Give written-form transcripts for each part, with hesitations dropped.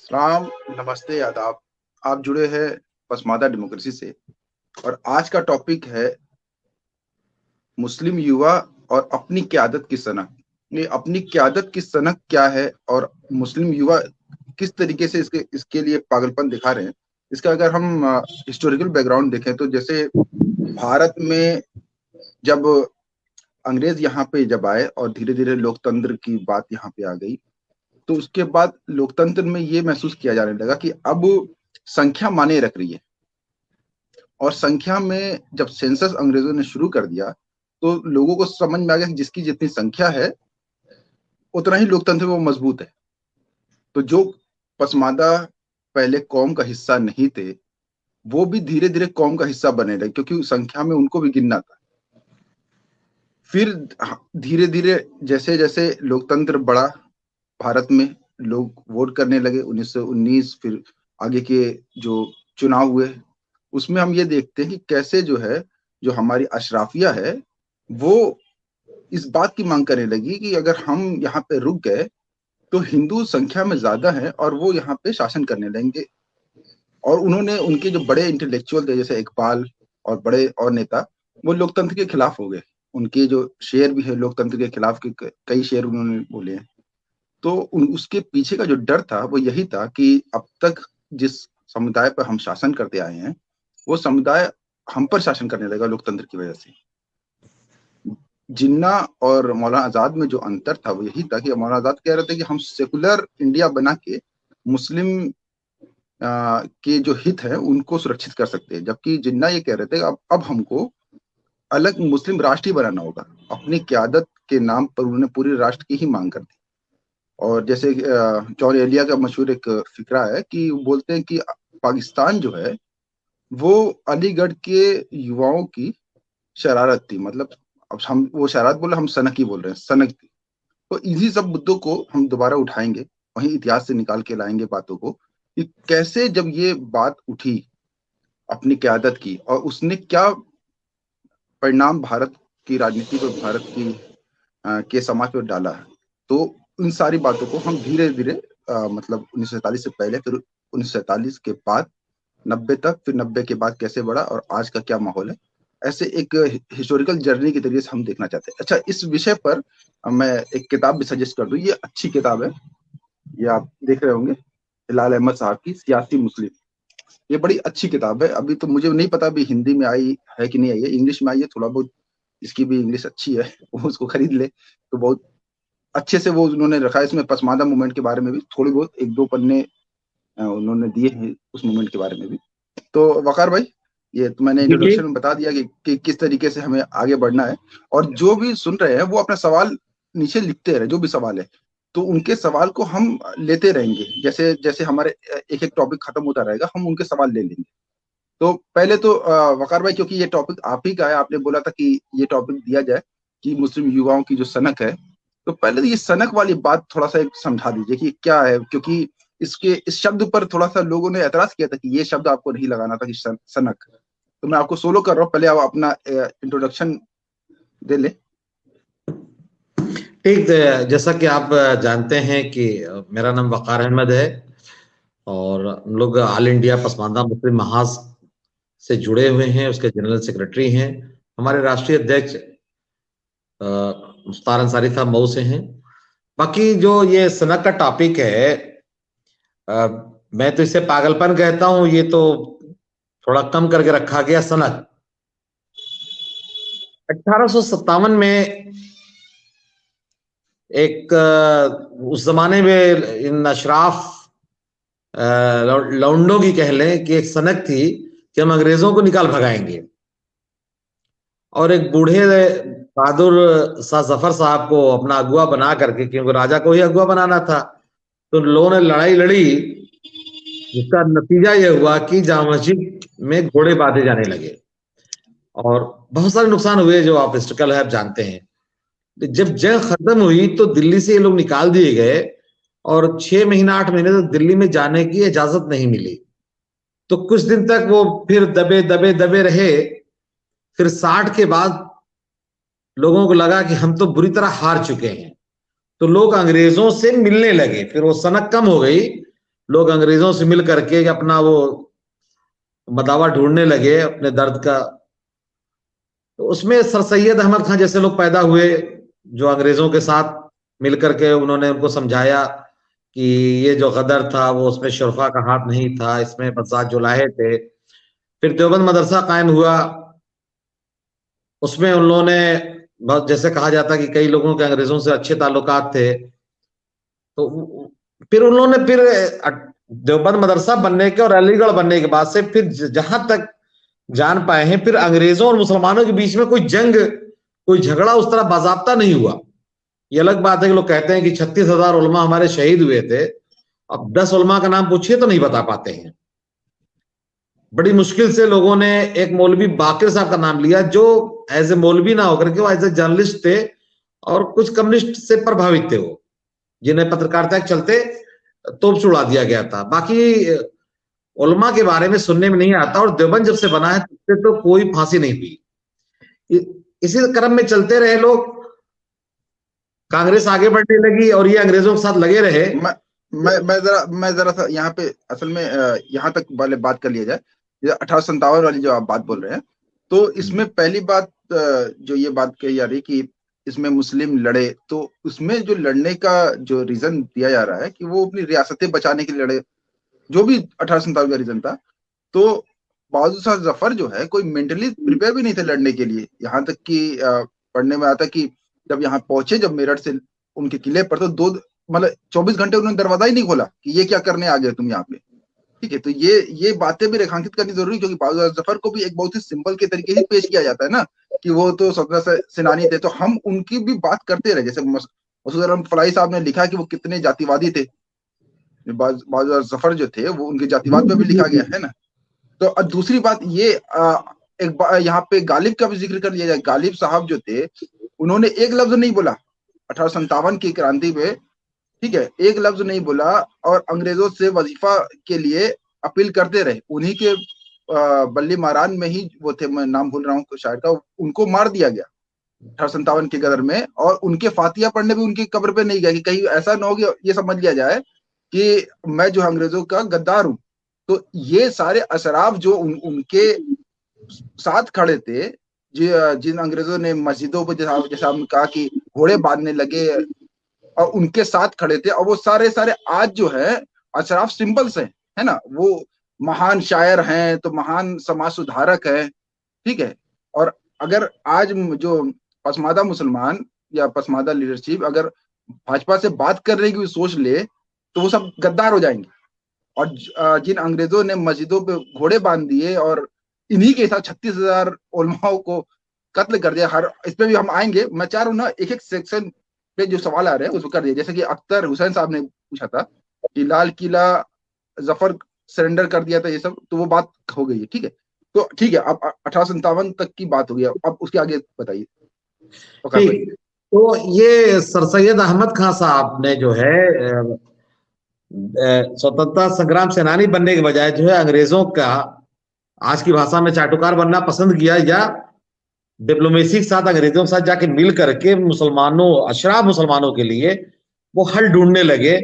सलाम, नमस्ते, आदाब। आप जुड़े हैं पसमादा डेमोक्रेसी से। और आज का टॉपिक है मुस्लिम युवा और अपनी क़यादत की सनक। ये अपनी क़यादत की सनक क्या है और मुस्लिम युवा किस तरीके से इसके इसके लिए पागलपन दिखा रहे हैं। इसका अगर हम हिस्टोरिकल बैकग्राउंड देखें तो जैसे भारत में जब अंग्रेज यहाँ पे जब आए और धीरे धीरे लोकतंत्र की बात यहाँ पे आ गई, तो उसके बाद लोकतंत्र में ये महसूस किया जाने लगा कि अब संख्या माने रख रही है। और संख्या में जब सेंसस अंग्रेजों ने शुरू कर दिया तो लोगों को समझ में आ गया कि जिसकी जितनी संख्या है उतना ही लोकतंत्र में वो मजबूत है। तो जो पसमादा पहले कौम का हिस्सा नहीं थे, वो भी धीरे धीरे कौम का हिस्सा बने रहे, क्योंकि संख्या में उनको भी गिनना था। फिर धीरे धीरे जैसे जैसे लोकतंत्र बढ़ा, भारत में लोग वोट करने लगे। 1919 फिर आगे के जो चुनाव हुए, उसमें हम ये देखते हैं कि कैसे जो है, जो हमारी अशराफिया है, वो इस बात की मांग करने लगी कि अगर हम यहाँ पे रुक गए तो हिंदू संख्या में ज्यादा है और वो यहाँ पे शासन करने लगेंगे। और उन्होंने, उनके जो बड़े इंटेलेक्चुअल थे जैसे इकबाल और बड़े और नेता, वो लोकतंत्र के खिलाफ हो गए। उनके जो शेर भी है लोकतंत्र के खिलाफ के, कई शेर उन्होंने बोले हैं। तो उसके पीछे का जो डर था वो यही था कि अब तक जिस समुदाय पर हम शासन करते आए हैं, वो समुदाय हम पर शासन करने लगा लोकतंत्र की वजह से। जिन्ना और मौलाना आजाद में जो अंतर था वो यही था कि मौलाना आजाद कह रहे थे कि हम सेकुलर इंडिया बना के मुस्लिम के जो हित है उनको सुरक्षित कर सकते हैं, जबकि जिन्ना ये कह रहे थे अब हमको अलग मुस्लिम राष्ट्र ही बनाना होगा। अपनी क्यादत के नाम पर उन्होंने पूरे राष्ट्र की ही मांग कर दी। और जैसे जॉन एलिया का मशहूर एक फिक्रा है कि बोलते हैं कि पाकिस्तान जो है वो अलीगढ़ के युवाओं की शरारत थी। मतलब अब हम वो शरारत बोले, हम सनक ही बोल रहे हैं, सनक थी। तो इन्हीं सब मुद्दों को हम दोबारा उठाएंगे, वहीं इतिहास से निकाल के लाएंगे बातों को कि कैसे जब ये बात उठी अपनी क्यादत की और उसने क्या परिणाम भारत की राजनीति पर, भारत की के समाज पर डाला है। तो इन सारी बातों को हम धीरे धीरे मतलब 1947 से पहले, फिर 1947 के बाद 90 तक, फिर 90 के बाद कैसे बढ़ा और आज का क्या माहौल है, ऐसे एक हिस्टोरिकल जर्नी के तरीके से हम देखना चाहते हैं। अच्छा, इस विषय पर मैं एक किताब भी सजेस्ट कर दूं। ये अच्छी किताब है, ये आप देख रहे होंगे, हिलाल अहमद साहब की सियासी मुस्लिम। ये बड़ी अच्छी किताब है। अभी तो मुझे नहीं पता अभी हिंदी में आई है कि नहीं आई है, इंग्लिश में आई है थोड़ा बहुत, इसकी भी इंग्लिश अच्छी है, वो उसको खरीद ले तो बहुत अच्छे से वो उन्होंने रखा है। इसमें पसमादा मूवमेंट के बारे में भी थोड़ी बहुत एक दो पन्ने उन्होंने दिए हैं उस मूवमेंट के बारे में भी। तो वकार भाई, ये तो मैंने जी जी। इंट्रोडक्शन में बता दिया कि किस तरीके से हमें आगे बढ़ना है। और जो भी सुन रहे हैं वो अपना सवाल नीचे लिखते रहे, जो भी सवाल है तो उनके सवाल को हम लेते रहेंगे। जैसे जैसे हमारे एक एक टॉपिक खत्म होता रहेगा हम उनके सवाल ले लेंगे। तो पहले तो वकार भाई, क्योंकि ये टॉपिक आप ही का है, आपने बोला था कि ये टॉपिक दिया जाए कि मुस्लिम युवाओं की जो सनक है, तो पहले तो ये सनक वाली बात थोड़ा सा एक समझा दीजिए कि क्या है। क्योंकि इसके इस शब्द पर थोड़ा सा लोगों ने एतराज किया था कि ये शब्द आपको नहीं लगाना था कि सनक। तो मैं आपको सोलो कर रहा हूँ, पहले आप अपना इंट्रोडक्शन दे ले। ठीक, जैसा कि आप जानते हैं कि मेरा नाम वकार अहमद है और हम लोग ऑल इंडिया पसमानदा मुस्लिम महाज से जुड़े हुए हैं, उसके जनरल सेक्रेटरी हैं। हमारे राष्ट्रीय अध्यक्ष मुख्तार अंसारी साहब मऊ से हैं। बाकी जो ये सनक का टॉपिक है, मैं तो इसे पागलपन कहता हूं, ये तो थोड़ा कम करके रखा गया। सनक 1857 में एक उस जमाने में इन अशराफ लौंडों की कह लें कि एक सनक थी कि हम अंग्रेजों को निकाल भगाएंगे। और एक बूढ़े बहादुर शाह जफर साहब को अपना अगुआ बना करके, क्योंकि राजा को ही अगुआ बनाना था, तो लोगों ने लड़ाई लड़ी, जिसका नतीजा यह हुआ कि जामा मस्जिद में घोड़े बांधे जाने लगे और बहुत सारे नुकसान हुए जो आप हिस्ट्रिकल है, आप जानते हैं। जब जंग खत्म हुई तो दिल्ली से ये लोग निकाल दिए गए और 6 महीना 8 महीने तक दिल्ली में जाने की इजाजत नहीं मिली। तो कुछ दिन तक वो फिर दबे दबे दबे रहे। फिर 60 के बाद लोगों को लगा कि हम तो बुरी तरह हार चुके हैं, तो लोग अंग्रेजों से मिलने लगे। फिर वो सनक कम हो गई लोग अंग्रेजों से मिल करके अपना वो मदावा ढूंढने लगे अपने दर्द का। तो उसमें सर सैयद अहमद खान जैसे लोग पैदा हुए, जो अंग्रेजों के साथ मिलकर के उन्होंने उनको समझाया कि ये जो गदर था वो उसमें शरफा का हाथ नहीं था, इसमें बसात जुलाहे थे। फिर देवबंद मदरसा कायम हुआ, उसमें उन लोगों ने बहुत, जैसे कहा जाता कि कई लोगों के अंग्रेजों से अच्छे ताल्लुकात थे, तो फिर उन लोगों ने फिर देवबंद मदरसा बनने के और अलीगढ़ बनने के बाद से फिर जहां तक जान पाए हैं, फिर अंग्रेजों और मुसलमानों के बीच में कोई जंग, कोई झगड़ा उस तरह बाजाबता नहीं हुआ। ये अलग बात है कि लोग कहते हैं कि 36,000 उलमा हमारे शहीद हुए थे, अब 10 उलमा का नाम पूछिए तो नहीं बता पाते हैं। बड़ी मुश्किल से लोगों ने एक मौलवी बाकिर साहब का नाम लिया, जो एज ए मौलवी ना होकर के वो एज ए जर्नलिस्ट थे और कुछ कम्युनिस्ट से प्रभावित थे, वो जिन्हें पत्रकारिता के चलते तोप छुड़ा दिया गया था। बाकी उलमा के बारे में सुनने में नहीं आता, और देवबंद जब से बना है तब से तो कोई फांसी नहीं हुई। इसी क्रम में चलते रहे लोग, कांग्रेस आगे बढ़ने लगी और ये अंग्रेजों के साथ लगे रहे। मैं जरा सा यहाँ पे असल में यहाँ तक वाले बात कर लिया जाए, 1857 वाली जो आप बात बोल रहे हैं, तो इसमें पहली बात जो ये बात कही जा रही कि इसमें मुस्लिम लड़े, तो उसमें जो लड़ने का जो रीजन दिया जा रहा है कि वो अपनी रियासतें बचाने के लिए लड़े, जो भी 1857 का रीजन था। तो बहादुर शाह जफर जो है कोई मेंटली प्रिपेयर भी नहीं थे लड़ने के लिए। यहाँ तक कि पढ़ने में आता कि जब यहाँ पहुंचे, जब मेरठ से उनके किले पर, तो दो मतलब 24 घंटे उन्होंने दरवाजा ही नहीं खोला कि ये क्या करने आ गए तुम यहाँ पे। ठीक है, तो ये बातें भी रेखांकित करनी जरूरी, क्योंकि बहादुर जफर को भी एक बहुत ही सिंपल के तरीके से पेश किया जाता है ना, कि वो तो स्वतंत्रता सेनानी थे, तो हम उनकी भी बात करते रहे। जैसे मसूद अहमद फलाही साहब ने लिखा कि वो कितने जातिवादी थे, बहादुर जफर जो थे वो उनके जातिवाद पे भी लिखा गया है ना। तो दूसरी बात ये एक यहाँ पे गालिब का भी जिक्र कर लिया जाए। गालिब साहब जो थे, उन्होंने एक लफ्ज नहीं बोला 1857 की क्रांति में, ठीक है, एक लफ्ज नहीं बोला, और अंग्रेजों से वजीफा के लिए अपील करते रहे। उन्हीं के बल्ली मारान में ही वो थे, मैं नाम भूल रहा हूँ शायर का, उनको मार दिया गया 1857 के गदर में, और उनके फातिया पढ़ने भी उनकी कब्र पे नहीं गया, कि कहीं ऐसा ना हो कि ये समझ लिया जाए कि मैं जो अंग्रेजों का गद्दार हूं। तो ये सारे अशराफ जो उनके साथ खड़े थे, जिन अंग्रेजों ने मस्जिदों पर, जैसा हमने कहा कि घोड़े बांधने लगे, और उनके साथ खड़े थे, और वो सारे आज जो है अशराफ सिंबल्स हैं, है ना। वो महान शायर हैं, तो महान समाज सुधारक है, ठीक है। और अगर आज जो पसमादा मुसलमान या पसमादा लीडरशिप अगर भाजपा से बात करने की सोच ले, तो वो सब गद्दार हो जाएंगे। और जिन अंग्रेजों ने मस्जिदों पे घोड़े बांध दिए और इन्हीं के साथ 36,000 उलमाओं को कत्ल कर दिया, हर इस पे भी हम आएंगे। मैं चाह रहा हूँ ना, एक एक सेक्शन पे जो सवाल आ रहे हैं उसको कर दिया। जैसे कि अख्तर हुसैन साहब ने पूछा था कि लाल किला जफर सरेंडर कर दिया था, ये सब तो वो बात हो गई है, ठीक है। तो ठीक है, अब 1857 तक की बात हो गई, अब उसके आगे बताइए। ठीक, तो ये सर सैयद अहमद खान साहब ने जो है स्वतंत्रता संग्राम सेनानी बनने के बजाय जो है अंग्रेजों का, आज की भाषा में चाटुकार बनना पसंद किया, या डिप्लोमेसी के साथ अंग्रेजों के साथ जाके मिल करके मुसलमानों, अशराफ मुसलमानों के लिए वो हल ढूंढने लगे।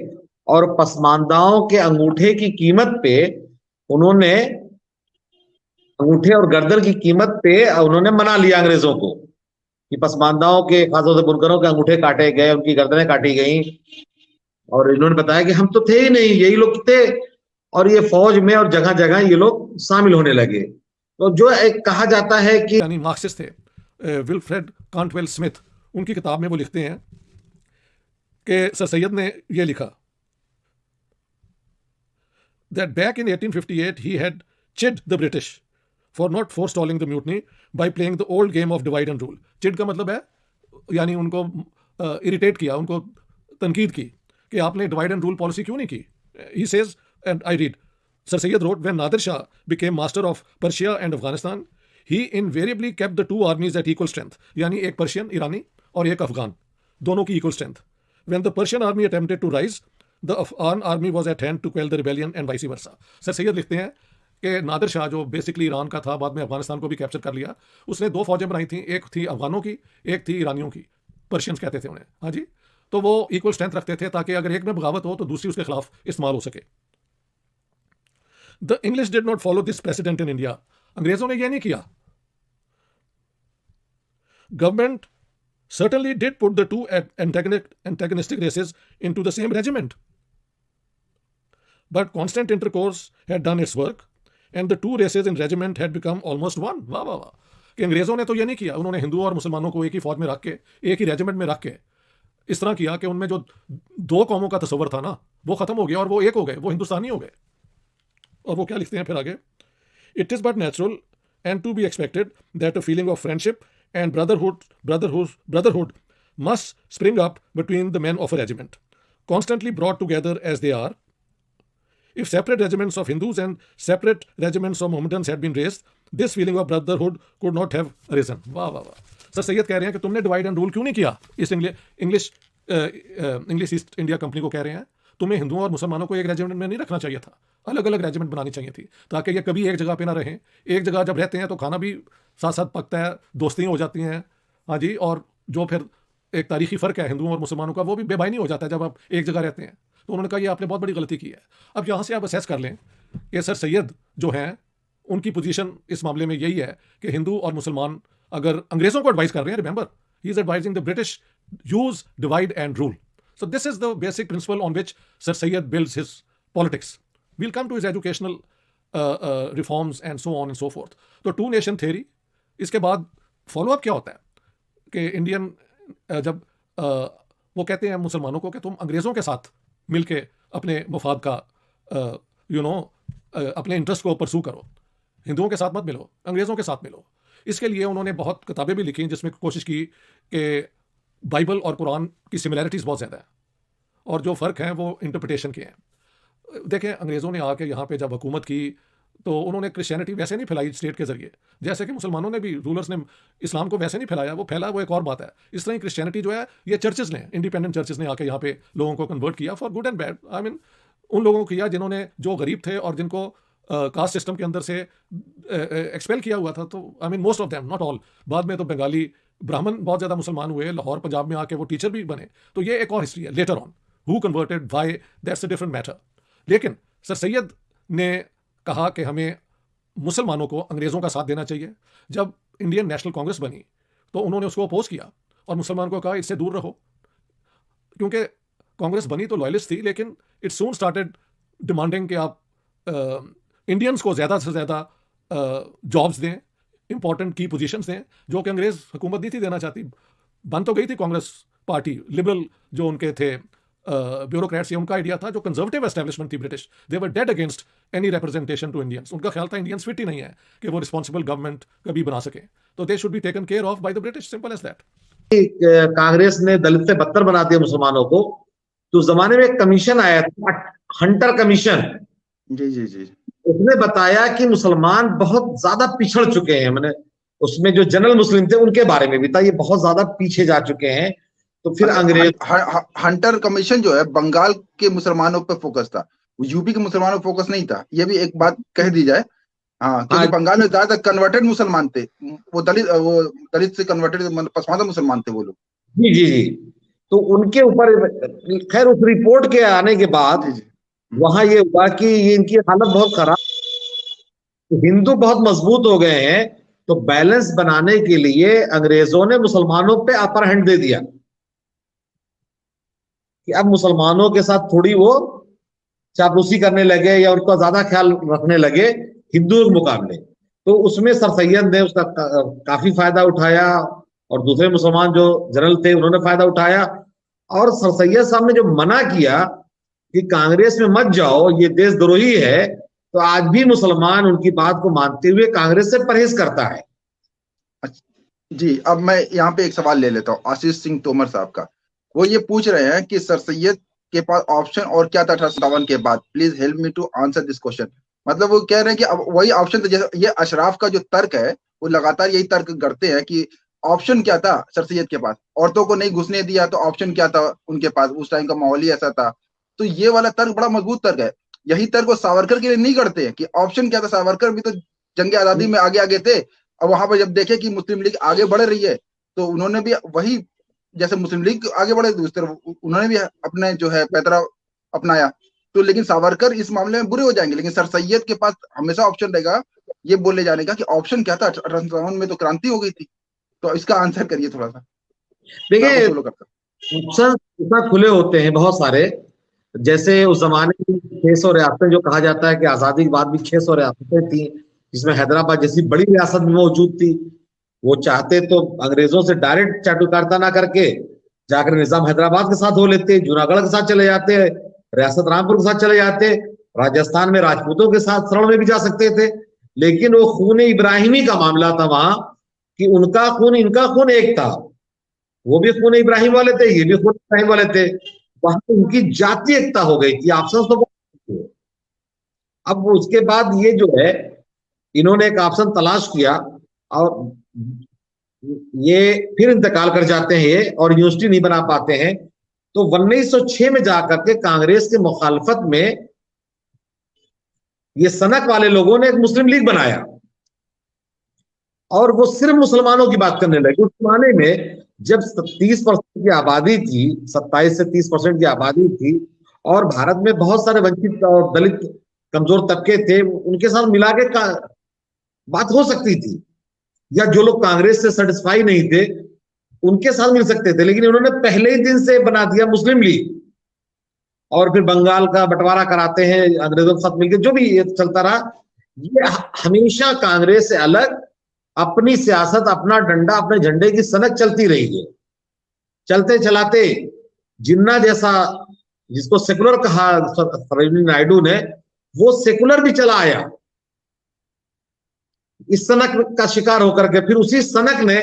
और पसमानदाओं के अंगूठे की कीमत पे उन्होंने, अंगूठे और गर्दन की कीमत पे उन्होंने मना लिया अंग्रेजों को कि पसमानदाओं के, खासतौर से बुनकरों के अंगूठे काटे गए, उनकी गर्दनें काटी गई। और इन्होंने बताया कि हम तो थे ही नहीं, यही लोग थे। और ये फौज में और जगह जगह ये लोग शामिल होने लगे। तो जो एक कहा जाता है कि, यानी मार्क्सिस्ट थे विल्फ्रेड कांटवेल स्मिथ, उनकी किताब में वो लिखते हैं कि सर सैयद ने ये लिखा that back in 1858 he had chid the British for not forestalling the mutiny by playing the old game of divide and rule. चिड का मतलब है यानी उनको इरिटेट किया, उनको तनकीद की कि आपने डिवाइड एंड रूल पॉलिसी क्यों नहीं की. He says, and I read, Sir Sayyid wrote, when Nadir Shah became master of Persia and Afghanistan, he invariably kept the two armies at equal strength. यानी एक पर्शियन ईरानी और एक अफगान, दोनों की equal strength. When the Persian army attempted to rise, the Afghan army was at hand to quell the rebellion and vice versa. Sir Syed लिखते हैं कि नादिर शाह जो बेसिकली ईरान का था, बाद में अफगानिस्तान को भी कैप्चर कर लिया, उसने दो फौजें बनाई थी, एक थी अफगानों की, एक थी ईरानियों की, पर्शियंस कहते थे उन्हें, हाँ जी. तो वो इक्वल स्ट्रेंथ रखते थे ताकि अगर एक में बगावत हो तो दूसरी उसके खिलाफ इस्तेमाल हो सके. The English did not follow this president in India. अंग्रेजों ने यह नहीं किया. Government certainly did put the two antagonistic races into the same regiment. But constant intercourse had done its work, and the two races in regiment had become almost one. वाह वाह वाह. कि अंग्रेजों ने तो ये नहीं किया, उन्होंने हिंदुओं और मुसलमानों को एक ही फौज में रख के, एक ही रेजिमेंट में रख के इस तरह किया कि उनमें जो दो कौमों का तस्वर था ना, वो खत्म हो गया और वो एक हो गए, वो हिंदुस्तानी हो गए. और वो क्या लिखते हैं फिर आगे? It is but natural and to be expected that a feeling of friendship and brotherhood must spring up between the men of a regiment, constantly brought together as they are. If separate regiments of Hindus and separate regiments of Mohammedans had been raised, this feeling of brotherhood could not have arisen. वाह वाह वाह. Sir Syed कह रहे हैं कि तुमने divide and rule क्यों नहीं किया? इस इंग्लिश ईस्ट इंडिया कंपनी को कह रहे हैं, तुम्हें हिंदुओं और मुसलमानों को एक रेजिमेंट में नहीं रखना चाहिए था, अलग अलग रेजिमेंट बनानी चाहिए थी, ताकि ये कभी एक जगह पे ना रहें. एक जगह जब रहते हैं तो खाना भी साथ साथ पकता है, दोस्तियाँ हो जाती हैं. हाँ जी. और जो फिर एक तारीखी फ़र्क है हिंदुओं और मुसलमानों का, वो भी बेबानी हो जाता है जब आप एक जगह रहते हैं. तो उन्होंने कहा ये आपने बहुत बड़ी गलती की है. अब यहाँ से आप असेस कर लें कि सर सैयद जो हैं उनकी पोजीशन इस मामले में यही है कि हिंदू और मुसलमान अगर अंग्रेज़ों को एडवाइस कर रहे हैं, remember he is advising the British use divide and rule. So this is the basic principle on which Sir Syed builds his politics. We'll come to his educational reforms and so on and so forth. तो to nation theory, इसके बाद follow up क्या होता है कि Indian जब वो कहते हैं मुसलमानों को कि तुम अंग्रेज़ों के साथ मिलके अपने मफाद का अपने इंटरेस्ट को परसू करो, हिंदुओं के साथ मत मिलो, अंग्रेज़ों के साथ मिलो. इसके लिए उन्होंने बहुत किताबें भी लिखी जिसमें कोशिश की कि बाइबल और कुरान की सिमिलैरिटीज़ बहुत ज़्यादा है और जो फ़र्क हैं वो इंटरप्रिटेशन के हैं. देखें अंग्रेज़ों ने आके यहाँ पे जब हुकूमत की तो उन्होंने क्रिश्चियनिटी वैसे नहीं फैलाई स्टेट के ज़रिए, जैसे कि मुसलमानों ने भी, रूलर्स ने इस्लाम को वैसे नहीं फैलाया. वो फैला वो एक और बात है. इस तरह की क्रिश्चियनिटी जो है ये चर्चेज़ ने, इंडिपेंडेंट चर्चेज़ ने आके यहाँ पे लोगों को कन्वर्ट किया for good and bad. I mean उन लोगों को किया जिन्होंने, जो गरीब थे और जिनको कास्ट सिस्टम के अंदर से एक्सपेल किया हुआ था. तो I mean most of them, not all. बाद में तो बंगाली ब्राह्मण बहुत ज़्यादा मुसलमान हुए, लाहौर पंजाब में आके वो टीचर भी बने. तो ये एक और हिस्ट्री है. Later on who converted, why, that's a different matter. लेकिन सर सैयद ने कहा कि हमें मुसलमानों को अंग्रेज़ों का साथ देना चाहिए. जब इंडियन नेशनल कांग्रेस बनी तो उन्होंने उसको अपोज किया और मुसलमानों को कहा इससे दूर रहो, क्योंकि कांग्रेस बनी तो लॉयलिस्ट थी, लेकिन इट सून स्टार्टेड डिमांडिंग कि आप इंडियंस को ज़्यादा से ज़्यादा जॉब्स दें, इंपॉर्टेंट की पोजीशंस दें, जो कि अंग्रेज हुकूमत नहीं थी देना चाहती. बन तो गई थी कांग्रेस पार्टी, लिबरल जो उनके थे ब्यूरोक्रेट्स, ये उनका आइडिया था. जो कंजर्वेटिव एस्टेब्लिशमेंट थी British, they were dead against any representation to Indians. उनका ख्याल था इंडियंस फिट ही नहीं है कि वो रिस्पॉन्सिबल गवर्नमेंट कभी बना सके, तो they should be taken care of by the British, simple as that. Congress ने दलित से बदतर बना दिया मुसलमानों को. तो उस जमाने में एक कमीशन आया था, हंटर कमीशन. जी. उसने बताया कि मुसलमान बहुत ज्यादा पिछड़ चुके हैं. मैंने उसमें जो जनरल मुस्लिम थे उनके बारे में भी था, ये बहुत ज्यादा पीछे जा चुके हैं. तो फिर अंग्रेज हंटर कमीशन जो है बंगाल के मुसलमानों पर फोकस था, यूपी के मुसलमानों पर फोकस नहीं था. ये भी एक बात कह दी जाए. हाँ, क्योंकि बंगाल में ज्यादातर कन्वर्टेड मुसलमान थे, वो दलित से कन्वर्टेड पसमानदा मुसलमान थे वो लोग. जी. तो उनके ऊपर खैर उस रिपोर्ट के आने के बाद वहां ये हुआ कि ये इनकी हालत बहुत खराब, हिंदू बहुत मजबूत हो गए हैं. तो बैलेंस बनाने के लिए अंग्रेजों ने मुसलमानों पे अपर हैंड दे दिया कि अब मुसलमानों के साथ थोड़ी वो चापलूसी करने लगे या उनका ज्यादा ख्याल रखने लगे हिंदुओं के मुकाबले. तो उसमें सर सैयद ने उसका काफी फायदा उठाया और दूसरे मुसलमान जो जनरल थे उन्होंने फायदा उठाया. और सर सैयद साहब ने जो मना किया कि कांग्रेस में मत जाओ, ये देशद्रोही है, तो आज भी मुसलमान उनकी बात को मानते हुए कांग्रेस से परहेज करता है. जी, अब मैं यहाँ पे एक सवाल ले लेता हूँ आशीष सिंह तोमर साहब का. वो ये पूछ रहे हैं कि सर सैयद के पास ऑप्शन और क्या था 1857 के बाद, please help me to answer this question. मतलब वो कह रहे हैं कि अब वही ऑप्शन था. जैसे ये अशराफ का जो तर्क है वो लगातार यही तर्क करते हैं कि ऑप्शन क्या था सर सैयद के पास, औरतों को नहीं घुसने दिया तो ऑप्शन क्या था उनके पास, उस टाइम का माहौल ही ऐसा था. तो ये वाला तर्क बड़ा मजबूत तर्क है. यही तर्क वो सावरकर के लिए नहीं करते हैं कि ऑप्शन क्या था. सावरकर भी तो जंग आजादी में आगे थे, और वहां पर जब देखे कि मुस्लिम लीग आगे बढ़ रही है तो उन्होंने भी वही, जैसे मुस्लिम लीग आगे बढ़े उस तरह उन्होंने भी अपने जो है पैतरा अपनाया. तो लेकिन सावरकर इस मामले में बुरे हो जाएंगे, लेकिन सर सैयद के पास हमेशा ऑप्शन रहेगा ये बोले जाने का कि ऑप्शन क्या था, 1857 में तो क्रांति हो गई थी। तो इसका आंसर करिए थोड़ा सा, मैं आपको देखिए फॉलो करता ऑप्शन इतना खुले होते हैं बहुत सारे। जैसे उस जमाने की 600 रियासतें, जो कहा जाता है कि आजादी के बाद भी 600 रियासतें थी, जिसमें हैदराबाद जैसी बड़ी रियासत भी मौजूद थी। वो चाहते तो अंग्रेजों से डायरेक्ट चाटुकारिता ना करके जाकर निजाम हैदराबाद के साथ हो लेते, जूनागढ़ के साथ चले जाते, रियासत रामपुर के साथ चले जाते, राजस्थान में राजपूतों के साथ शरण में भी जा सकते थे। लेकिन वो खून इब्राहिमी का मामला था वहां, कि उनका खून इनका खून एक था। वो भी खून इब्राहिम वाले थे, ये भी खून इब्राहिम वाले थे। वहां पे उनकी जातीय एकता हो गई थी, ऑप्शन तो बहुत थे। अब उसके बाद ये जो है, इन्होंने एक ऑप्शन तलाश किया, और ये फिर इंतकाल कर जाते हैं ये, और यूनिवर्सिटी नहीं बना पाते हैं। तो 1906 में जाकर के कांग्रेस के मुखालफत में ये सनक वाले लोगों ने एक मुस्लिम लीग बनाया, और वो सिर्फ मुसलमानों की बात करने लगे। उस जमाने में जब 30% की आबादी थी, 27 से 30% की आबादी थी, और भारत में बहुत सारे वंचित और दलित कमजोर तबके थे, उनके साथ मिला के बात हो सकती थी। या जो लोग कांग्रेस से सेटिस्फाई नहीं थे उनके साथ मिल सकते थे। लेकिन उन्होंने पहले ही दिन से बना दिया मुस्लिम लीग, और फिर बंगाल का बंटवारा कराते हैं अंग्रेजों के साथ मिलकर, जो भी ये चलता रहा। ये हमेशा कांग्रेस से अलग अपनी सियासत, अपना डंडा, अपने झंडे की सनक चलती रही है। चलते चलाते जिन्ना जैसा, जिसको सेकुलर कहा सरोजिनी नायडू ने, वो सेकुलर भी चला आया इस सनक का शिकार होकर के। फिर उसी सनक ने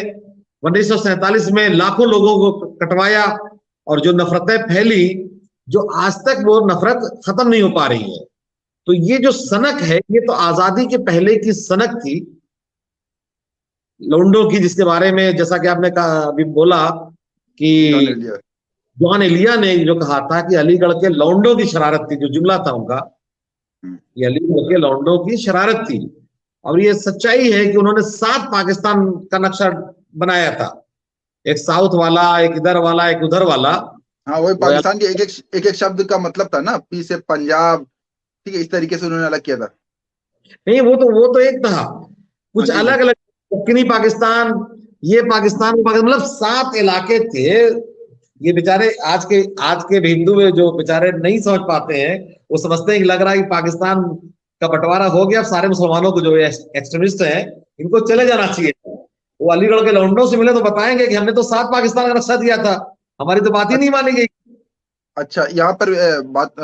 1947 में लाखों लोगों को कटवाया, और जो नफरतें फैली, जो आज तक वो नफरत खत्म नहीं हो पा रही है। तो ये जो सनक है, ये तो आजादी के पहले की सनक थी, लौंडों की, जिसके बारे में जैसा कि आपने कहा अभी बोला कि जॉन एलिया। जॉन एलिया ने जो कहा था कि अलीगढ़ के लौंडों की शरारत थी, जो जुमला था उनका, ये अलीगढ़ के लौंडों की शरारत थी। और ये सच्चाई है कि उन्होंने 7 पाकिस्तान का नक्शा बनाया था, एक साउथ वाला, एक इधर वाला, एक उधर वाला। हाँ, वही पाकिस्तान के एक एक शब्द का मतलब था ना, पी से पंजाब, ठीक है, इस तरीके से उन्होंने अलग किया था। नहीं, वो तो एक था, कुछ जी जी। अलग अलग, दक्षिणी पाकिस्तान, ये पाकिस्तान, मतलब 7 इलाके थे। ये बेचारे आज के भी हिंदू में जो बेचारे नहीं समझ पाते हैं, वो समझते हैं कि लग रहा है कि पाकिस्तान का बंटवारा हो गया, सारे मुसलमानों को, जो एक्सट्रीमिस्ट हैं, इनको चले जाना चाहिए। वो अलीगढ़ के लौंडों से मिले तो बताएंगे कि हमने तो 7 पाकिस्तान का नक्शा दिया था, हमारी तो बात ही नहीं मानी गई। अच्छा, यहाँ पर बात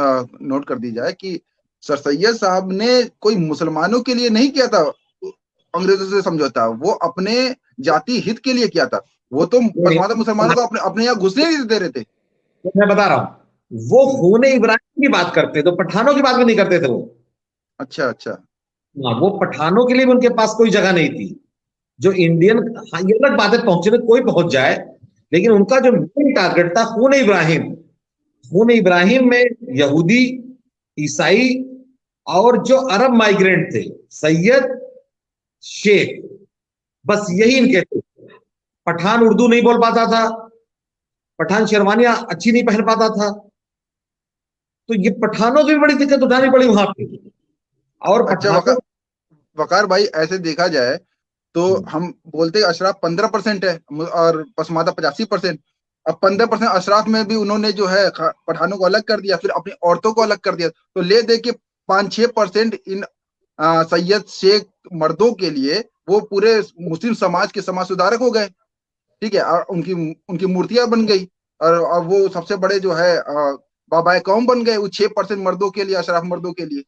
नोट कर दी जाए कि सर सैयद साहब ने कोई मुसलमानों के लिए नहीं किया था अंग्रेजों से समझौता, वो अपने जाति हित के लिए किया था। वो तो पसमानदा मुसलमानों को अपने अपने यहाँ घुसने नहीं दे रहे थे। तो मैं बता रहा हूँ, वो खून इब्राहिम की बात करते, तो पठानों की बात भी नहीं करते थे वो। अच्छा अच्छा। हाँ, वो पठानों के लिए भी उनके पास कोई जगह नहीं थी। जो इंडियन, हाँ, ये अलग बात है, पहुंचने कोई पहुंच जाए, लेकिन उनका जो मेन टारगेट था खून इब्राहिम। खून इब्राहिम में यहूदी, ईसाई, और जो अरब माइग्रेंट थे, सैयद, शेख, बस यही इनके थे। पठान उर्दू नहीं बोल पाता था, पठान शेरवानियां अच्छी नहीं पहन पाता था, तो ये पठानों की भी बड़ी दिक्कत उठानी पड़ी वहां पे। और अच्छा पठानों, वकार भाई, ऐसे देखा जाए तो हम बोलते हैं अशराफ 15% है और पसमादा 85%। अब 15% अशराफ में भी उन्होंने जो है पठानों को अलग कर दिया, फिर अपनी औरतों को अलग कर दिया। तो ले दे के 5-6% इन सैयद शेख मर्दों के लिए वो पूरे मुस्लिम समाज के समाज सुधारक हो गए, ठीक है, और उनकी उनकी मूर्तियां बन गई, और वो सबसे बड़े जो है बाबाए कौम बन गए, वो 6% मर्दों के लिए, अशराफ मर्दों के लिए।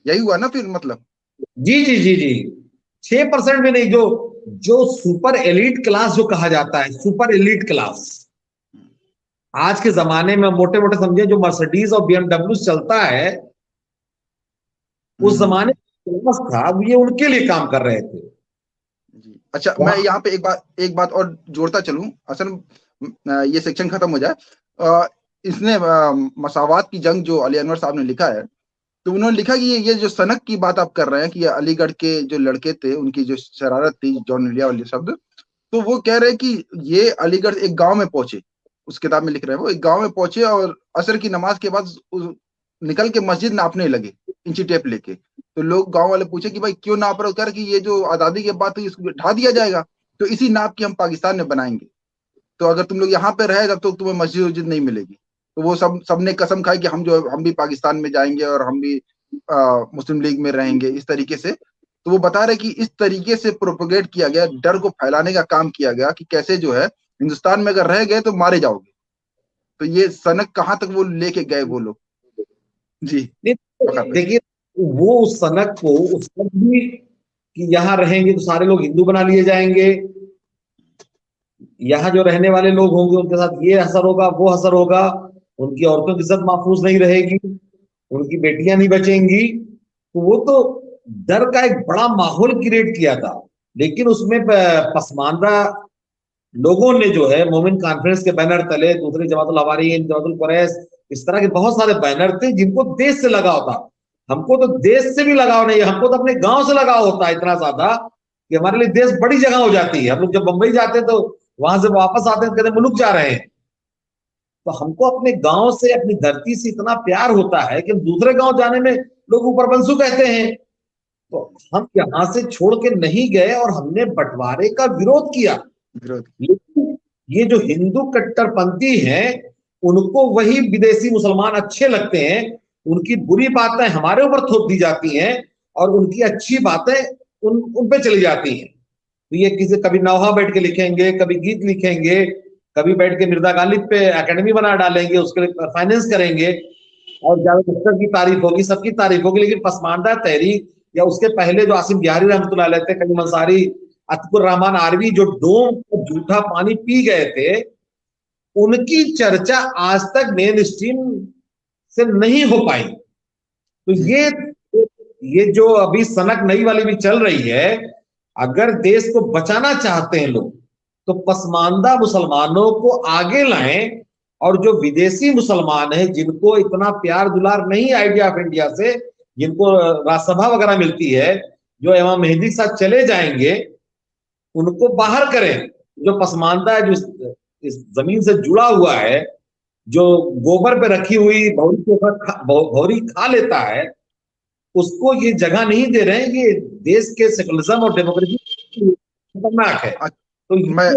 यही हुआ ना फिर मतलब। जी जी जी जी, 6% भी नहीं, जो जो सुपर एलीट क्लास जो कहा जाता है, सुपर एलीट क्लास, आज के जमाने में मोटे मोटे समझे जो मर्सिडीज और बीएमडब्ल्यू चलता है, उस जमाने में क्लास था, अब ये उनके लिए काम कर रहे थे। जी। अच्छा, मैं यहाँ पे एक बात और जोड़ता चलूं, असल ये सेक्शन खत्म हो जाए। इसने मसावात की जंग जो अली अनवर साहब ने लिखा है, तो उन्होंने लिखा कि ये जो सनक की बात आप कर रहे हैं कि ये अलीगढ़ के जो लड़के थे उनकी जो शरारत थी, जॉन एलिया वाले शब्द, तो वो कह रहे हैं कि ये अलीगढ़ एक गांव में पहुंचे, उस किताब में लिख रहे हैं, वो एक गांव में पहुंचे और असर की नमाज के बाद निकल के मस्जिद नापने लगे इंची टेप लेके। तो लोग गांव वाले पूछे कि भाई क्यों नाप रहे हो, कर कि ये जो आजादी की बात हुई इसको ढा दिया जाएगा, तो इसी नाप की हम पाकिस्तान में बनाएंगे, तो अगर तुम लोग यहाँ पे रहे तब तो तुम्हें मस्जिद वस्जिद नहीं मिलेगी। तो वो सबने कसम खाई कि हम भी पाकिस्तान में जाएंगे और हम भी मुस्लिम लीग में रहेंगे, इस तरीके से। तो वो बता रहे कि इस तरीके से प्रोपोगेट किया गया, डर को फैलाने का काम किया गया कि कैसे जो है हिंदुस्तान में अगर रह गए तो मारे जाओगे। तो ये सनक कहाँ तक वो लेके गए वो लोग। जी देखिए, वो उस सनक को उस वक्त भी कि यहाँ रहेंगे तो सारे लोग हिंदू बना लिए जाएंगे, यहाँ जो रहने वाले लोग होंगे उनके साथ ये असर होगा वो असर होगा, उनकी औरतों की इज्जत महफूज नहीं रहेगी, उनकी बेटियां नहीं बचेंगी। तो वो तो डर का एक बड़ा माहौल क्रिएट किया था। लेकिन उसमें पसमानदा लोगों ने जो है मोमिन कॉन्फ्रेंस के बैनर तले, दूसरे जमातुल हवारीन, जमातुल कुरैश, इस तरह के बहुत सारे बैनर थे जिनको देश से लगाव था। हमको तो देश से भी लगाव नहीं है, हमको तो अपने गांव से लगाव होता है इतना ज्यादा कि हमारे लिए देश बड़ी जगह हो जाती है। हम लोग जब बंबई जाते हैं तो वहां से वापस आते हैं, कहते मुल्क जा रहे हैं। तो हमको अपने गांव से, अपनी धरती से इतना प्यार होता है कि हम दूसरे गांव जाने में लोग ऊपर बंसु कहते हैं। तो हम यहां से छोड़ के नहीं गए और हमने बंटवारे का विरोध किया। लेकिन ये जो हिंदू कट्टरपंथी हैं, उनको वही विदेशी मुसलमान अच्छे लगते हैं, उनकी बुरी बातें हमारे ऊपर थोप दी जाती हैं और उनकी अच्छी बातें उन पे चली जाती हैं। तो ये किसी कभी नौहा बैठ के लिखेंगे, कभी गीत लिखेंगे, कभी बैठ के मिर्जा गालिब पे एकेडमी बना डालेंगे, उसके लिए फाइनेंस करेंगे और जावेद की तारीफ होगी, सबकी तारीफ होगी। लेकिन पसमानदा तहरीक या उसके पहले जो आसिम बिहारी रहमतुल्लाह अलैह थे, कलीम अंसारी, अतकुर रहमान आरवी, जो डोम का जूठा पानी पी गए थे, उनकी चर्चा आज तक मेन स्ट्रीम से नहीं हो पाई। तो ये जो अभी सनक नई वाली भी चल रही है, अगर देश को बचाना चाहते हैं लोग तो पसमानदा मुसलमानों को आगे लाएं और जो विदेशी मुसलमान हैं जिनको इतना प्यार दुलार नहीं आइडिया ऑफ इंडिया से, जिनको राज्यसभा वगैरह मिलती है, जो इमाम मेहदी के साथ चले जाएंगे, उनको बाहर करें। जो पसमानदा है, जो इस जमीन से जुड़ा हुआ है, जो गोबर पे रखी हुई भौरी खा लेता है, उसको ये जगह नहीं दे रहे हैं। ये देश के सेकुलरिज्म और डेमोक्रेसी खतरनाक है। तो मैं